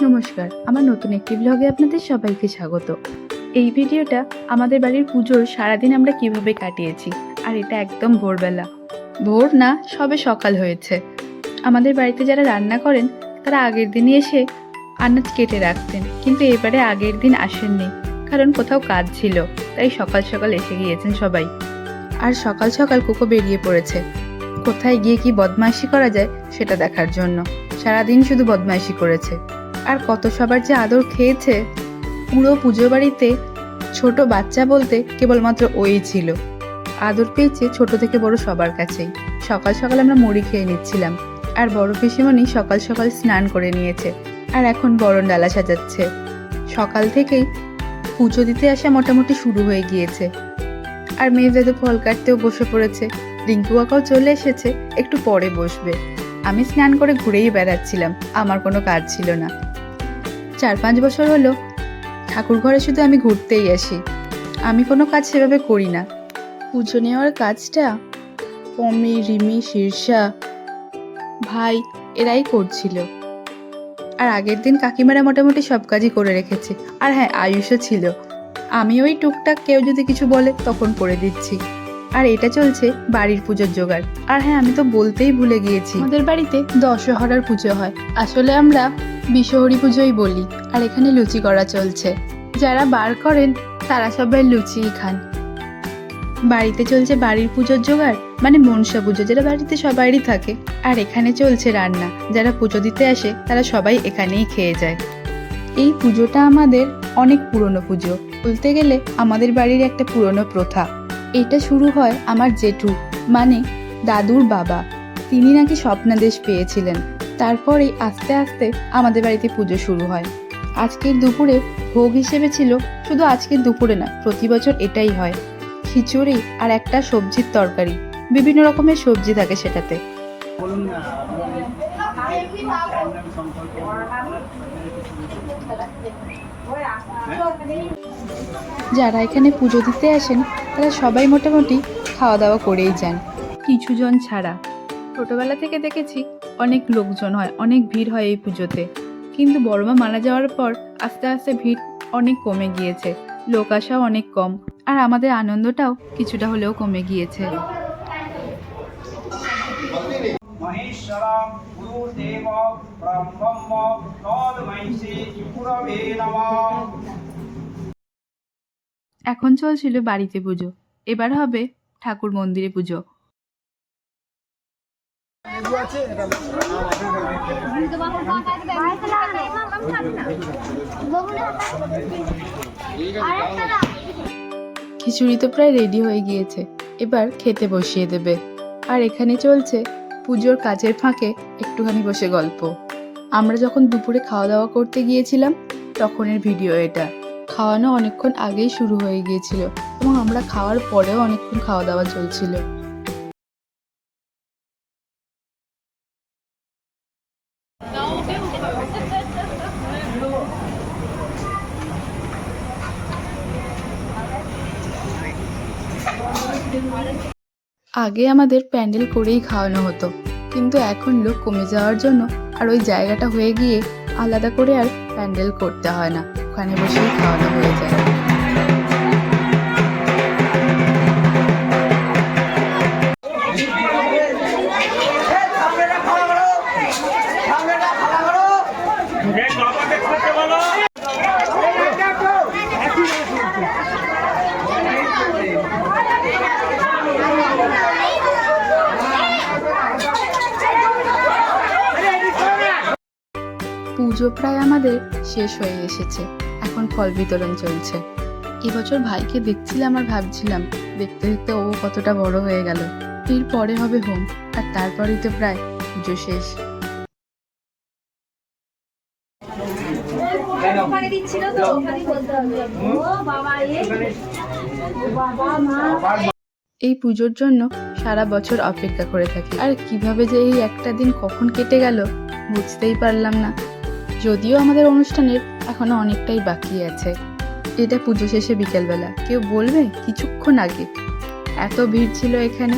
নমস্কার, আমার নতুন একটি ব্লগে আপনাদের সবাইকে স্বাগত। এই ভিডিওটা আমাদের বাড়ির পুজোর সারাদিন আমরা কিভাবে কাটিয়েছি। আর এটা একদম ভোরবেলা, ভোর না সবে সকাল হয়েছে। আমাদের বাড়িতে যারা রান্না করেন তারা আগের দিনই এসে আনাজ কেটে রাখতেন, কিন্তু এবারে আগের দিন আসেননি, কারণ কোথাও কাজ ছিল, তাই সকাল সকাল এসে গিয়েছেন সবাই। আর সকাল সকাল কোকো বেরিয়ে পড়েছে কোথায় গিয়ে কি বদমাইশি করা যায় সেটা দেখার জন্য। সারাদিন শুধু বদমাইশি করেছে, আর কত সবার যে আদর খেয়েছে। পুরো পুজো বাড়িতে ছোট বাচ্চা বলতে কেবলমাত্র ওই ছিল। আদর পেয়েছে ছোট থেকে বড় সবার কাছেই। সকাল সকাল আমরা মুড়ি খেয়ে নিচ্ছিলাম, আর বড় পিসিমণি সকাল সকাল স্নান করে নিয়েছে, আর এখন বরণ ডালা সাজাচ্ছে। সকাল থেকেই পুজো দিতে আসা মোটামুটি শুরু হয়ে গিয়েছে। আর মেয়ে দাদু ফল কাটতেও বসে পড়েছে। রিঙ্কু কাকাও চলে এসেছে, একটু পরে বসবে। আমি স্নান করে ঘুরেই বেড়াচ্ছিলাম, আমার কোনো কাজ ছিল না। 4-5 বছর হলো ঠাকুর ঘরে শুধু আমি ঘুরতেই আসি, আমি কোনো কাজ সেভাবে করি না। পুজো নেওয়ার কাজটা পমি, রিমি, শীর্ষা, ভাই এরাই করছিল। আর আগের দিন কাকিমারা মোটামুটি সব কাজই করে রেখেছে। আর হ্যাঁ, আয়ুষও ছিল। আমি ওই টুকটাক কেউ যদি কিছু বলে তখন করে দিচ্ছি। আর এটা চলছে বাড়ির পুজোর জোগাড়। আর হ্যাঁ, আমি তো বলতেই ভুলে গিয়েছি, আমাদের বাড়িতে দশহরার পুজো হয়, আসলে আমরা বিশহরী পুজোই বলি। আর এখানে লুচি করা চলছে। যারা বার করেন তারা সবাই লুচিই খান। বাড়িতে চলছে বাড়ির পুজোর জোগাড়, মানে মনসা পুজো, যেটা বাড়িতে সবারই থাকে। আর এখানে চলছে রান্না। যারা পুজো দিতে আসে তারা সবাই এখানেই খেয়ে যায়। এই পুজোটা আমাদের অনেক পুরনো পুজো, বলতে গেলে আমাদের বাড়ির একটা পুরনো প্রথা। এটা শুরু হয় আমার জেঠু, মানে দাদুর বাবা। তিনি নাকি স্বপ্নাদেশ পেয়েছিলেন, তারপরেই আস্তে আস্তে আমাদের বাড়িতে পুজো শুরু হয়। আজকের দুপুরে ভোগ হিসেবে ছিল, শুধু আজকের দুপুরে না, প্রতি বছর এটাই হয়, খিচুড়ি আর একটা সবজির তরকারি। বিভিন্ন রকমের সবজি থাকে সেটাতে। যারা এখানে পুজো দিতে আসেন তারা সবাই মোটামুটি খাওয়া দাওয়া করেই যান, কিছুজন ছাড়া। ছোটবেলা থেকে দেখেছি অনেক লোকজন হয়, অনেক ভিড় হয় এই পুজোতে। কিন্তু বড়মা মারা যাওয়ার পর আস্তে আস্তে ভিড় অনেক কমে গিয়েছে, লোক আসাও অনেক কম, আর আমাদের আনন্দটাও কিছুটা হলেও কমে গিয়েছে। এখন চলছিল বাড়িতে পুজো, এবার হবে ঠাকুর মন্দিরে পুজো। খিচুড়ি তো প্রায় রেডি হয়ে গিয়েছে, এবার খেতে বসিয়ে দেবে। আর এখানে চলছে পুজোর কাজের ফাঁকে একটুখানি বসে গল্প। আমরা যখন দুপুরে খাওয়া দাওয়া করতে গিয়েছিলাম তখনের ভিডিও এটা। খাওয়ানো অনেকক্ষণ আগেই শুরু হয়ে গিয়েছিল, এবং আমরা খাওয়ার পরেও অনেকক্ষণ খাওয়া দাওয়া চলছিল। আগে আমাদের প্যান্ডেল করেই খাওয়ানো হতো, কিন্তু এখন লোক কমে যাওয়ার জন্য আর ওই জায়গাটা হয়ে গিয়ে আলাদা করে আর প্যান্ডেল করতে হয় না, ওখানে বসেই খাওয়ানো হয়ে যায়। পুজো প্রায় আমাদের শেষ হয়ে এসেছে, এখন ফল বিতরণ চলছে। এবছর ভাইকে দেখছিলাম আর ভাবছিলাম, দেখতে দেখতে ও কতটা বড় হয়ে গেল। এর পরে হবে হোম, আর তারপরেই তো প্রায় পুজো শেষ। এই পুজোর জন্য সারা বছর অপেক্ষা করে থাকি, আর কিভাবে যে এই একটা দিন কখন কেটে গেল বুঝতেই পারলাম না। যদিও আমাদের অনুষ্ঠানের এখনো অনেকটাই বাকি আছে। এটা পুজো শেষে বিকেলবেলা, কেউ বলবে কিছুক্ষণ আগে এত ভিড় ছিল এখানে।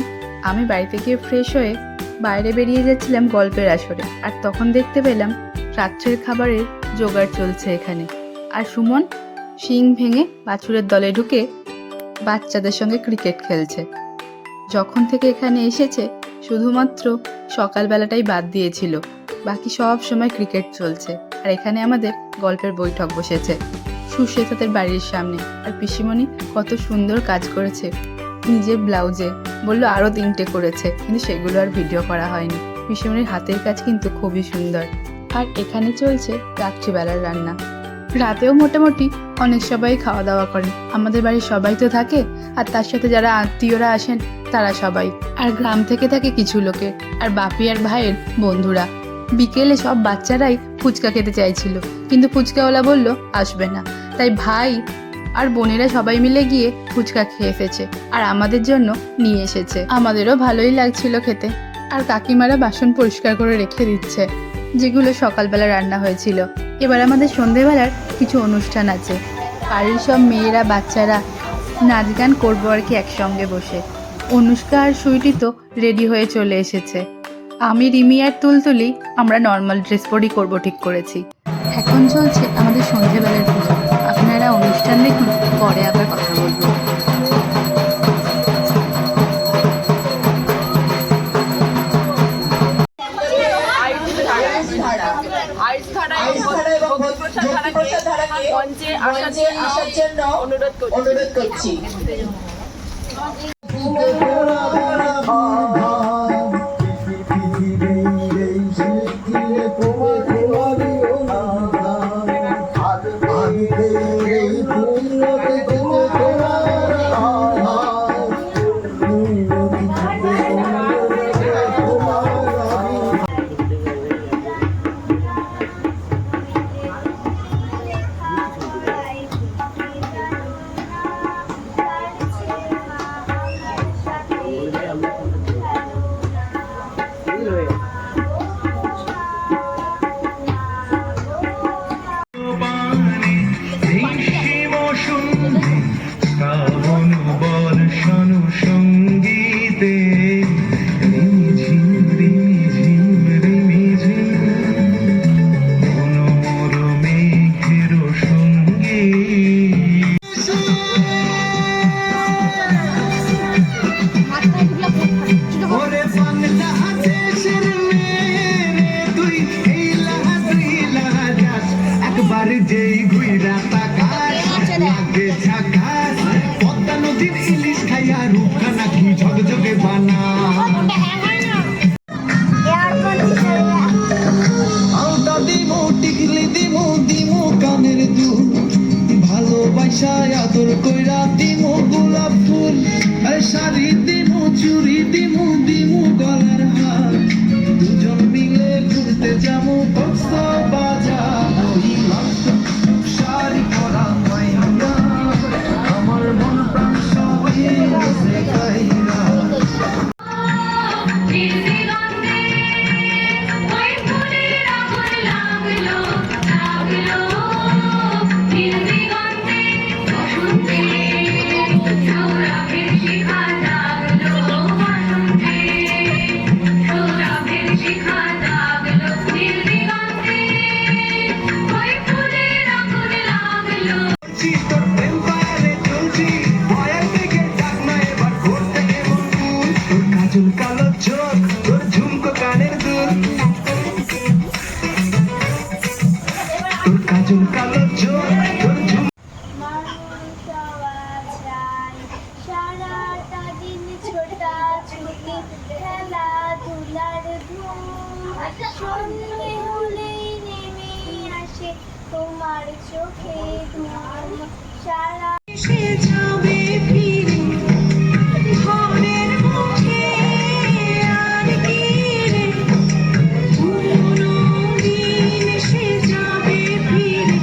আমি বাড়িতে গিয়ে ফ্রেশ হয়ে বাইরে বেরিয়ে যাচ্ছিলাম গল্পের আসরে, আর তখন দেখতে পেলাম রাত্রের খাবারের জোগাড় চলছে এখানে। আর সুমন শিং ভেঙে বাছুরের দলে ঢুকে বাচ্চাদের সঙ্গে ক্রিকেট খেলছে। যখন থেকে এখানে এসেছে শুধুমাত্র সকালবেলাটাই বাদ দিয়েছিল, বাকি সব সময় ক্রিকেট চলছে। আর এখানে আমাদের গল্পের বৈঠক বসেছে সুশ্বেতাদের বাড়ির সামনে। আর পিসিমণি কত সুন্দর কাজ করেছে নিজের ব্লাউজে, বললো আরও 3টে করেছে, কিন্তু সেগুলো আর ভিডিও করা হয়নি। পিসিমণির হাতের কাজ কিন্তু খুবই সুন্দর। আর এখানে চলছে রাত্রিবেলার রান্না। রাতেও মোটামুটি অনেক সবাই খাওয়া দাওয়া করেন, আমাদের বাড়ির সবাই তো থাকে, আর তার সাথে যারা আত্মীয়রা আসেন তারা সবাই, আর গ্রাম থেকে থাকে কিছু লোকের, আর বাপি আর ভাইয়ের বন্ধুরা। বিকেলে সব বাচ্চারাই ফুচকা খেতে চাইছিল, কিন্তু ফুচকাওয়ালা বলল আসবে না, তাই ভাই আর বোনেরা সবাই মিলে গিয়ে ফুচকা খেয়ে এসেছে আর আমাদের জন্য নিয়ে এসেছে। আমাদেরও ভালোই লাগছিল খেতে। আর কাকিমারা বাসন পরিষ্কার করে রেখে দিচ্ছে যেগুলো সকালবেলা রান্না হয়েছিল। এবার আমাদের সন্ধেবেলার কিছু অনুষ্ঠান আছে, বাড়ির সব মেয়েরা বাচ্চারা নাচ গান করবো আর কি একসঙ্গে বসে। অনুষ্কা আর সুইটি তো রেডি হয়ে চলে এসেছে। আমি রিমি আর তুলতুলি আমরা নর্মাল ড্রেস পরেই করবো ঠিক করেছি। এখন চলছে আমাদের সন্ধেবেলার পুজো। আপনারা অনুষ্ঠান দেখুন, পরে আবার কথা বলবো। আসার জন্য অনুরোধ করছি। আদর কইরা দিমু গোলাপ ফুল, শাড়ি দিমু, চুড়ি দিমু, দিমু গলার হার, দুজন মিলে ঘুরতে যাবো কক্সবাজার। ওই শাড়ি পরা মাইয়া আমার মন প্রাণ সবই রসে গাইরা। কালো চোখ তোর ঝুমকো কানের দুল, তোর কাজল কালো চোখ তোর ঝুম। সারাটা দিন ছোটা ছুটি খেলাধুলার ধুম, সন্ধে হলেই নেমে আসে তোমার চোখে ঘুম। সারা সে যাবে ফিরে ঘরের মুখে, আর কি রে পুরনো দিন সে যাবে ফিরে।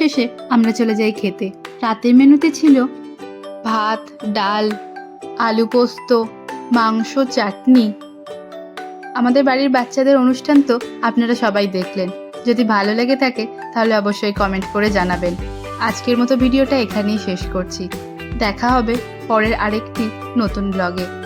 শেষে আমরা চলে যাই খেতে। রাতের মেনুতে ছিল ভাত, ডাল, আলু পোস্ত, মাংস, চাটনি। আমাদের বাড়ির বাচ্চাদের অনুষ্ঠান তো আপনারা সবাই দেখলেন। যদি ভালো লেগে থাকে তাহলে অবশ্যই কমেন্ট করে জানাবেন। আজকের মতো ভিডিওটা এখানেই শেষ করছি। দেখা হবে পরের আরেকটি নতুন ব্লগে।